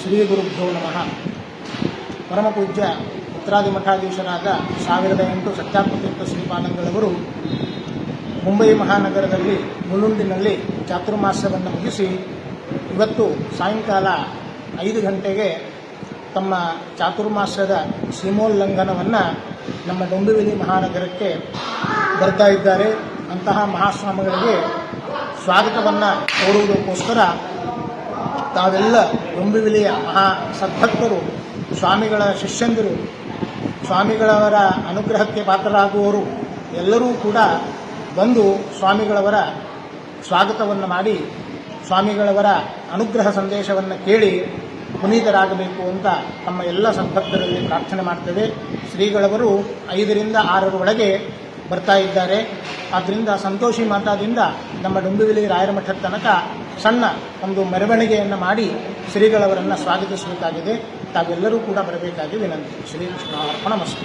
ಶ್ರೀ ಗುರುಭ್ಯೋ ನಮಃ. ಪರಮಪೂಜ್ಯ ಉತ್ತರಾದಿ ಮಠಾಧೀಶರಾದ 1008 ಸತ್ಯಾತ್ಮತೀರ್ಥ ಶ್ರೀಪಾದಂಗಳವರು ಮುಂಬೈ ಮಹಾನಗರದಲ್ಲಿ ಮುಲುಂಡಿನಲ್ಲಿ ಚಾತುರ್ಮಾಸ್ಯವನ್ನು ಮುಗಿಸಿ ಇವತ್ತು ಸಾಯಂಕಾಲ 5 ಗಂಟೆಗೆ ತಮ್ಮ ಚಾತುರ್ಮಾಸ್ಯದ ಸೀಮೋಲ್ಲಂಘನವನ್ನು ನಮ್ಮ ಡೊಂಬಿವಿಲಿ ಮಹಾನಗರಕ್ಕೆ ಬರ್ತಾ ಇದ್ದಾರೆ. ಅಂತಹ ಮಹಾಸ್ವಾಮಿಗಳಿಗೆ ಸ್ವಾಗತವನ್ನು ಕೋರುವುದಕ್ಕೋಸ್ಕರ ತಾವೆಲ್ಲ ಡೊಂಬಿವಿಲಿಯ ಮಹಾ ಸದ್ಭಕ್ತರು, ಸ್ವಾಮಿಗಳ ಶಿಷ್ಯಂದಿರು, ಸ್ವಾಮಿಗಳವರ ಅನುಗ್ರಹಕ್ಕೆ ಪಾತ್ರರಾಗುವವರು ಎಲ್ಲರೂ ಕೂಡ ಬಂದು ಸ್ವಾಮಿಗಳವರ ಸ್ವಾಗತವನ್ನು ಮಾಡಿ ಸ್ವಾಮಿಗಳವರ ಅನುಗ್ರಹ ಸಂದೇಶವನ್ನು ಕೇಳಿ ಪುನೀತರಾಗಬೇಕು ಅಂತ ತಮ್ಮ ಎಲ್ಲ ಸದ್ಭಕ್ತರಲ್ಲಿ ಪ್ರಾರ್ಥನೆ ಮಾಡ್ತೇವೆ. ಶ್ರೀಗಳವರು 5 ರಿಂದ 6 ಒಳಗೆ ಬರ್ತಾ ಇದ್ದಾರೆ. ಆದ್ದರಿಂದ ಸಂತೋಷಿ ಮಾತಾದಿಂದ ನಮ್ಮ ಡೊಂಬಿವಿಲಿ ರಾಯರ ಮಠದ ತನಕ ಸಣ್ಣ ಒಂದು ಮೆರವಣಿಗೆಯನ್ನು ಮಾಡಿ ಶ್ರೀಗಳವರನ್ನು ಸ್ವಾಗತಿಸಬೇಕಾಗಿದೆ. ತಾವೆಲ್ಲರೂ ಕೂಡ ಬರಬೇಕಾಗಿ ವಿನಂತಿ. ಶ್ರೀಕೃಷ್ಣ ಅರ್ಪಣಮಸ್ತು.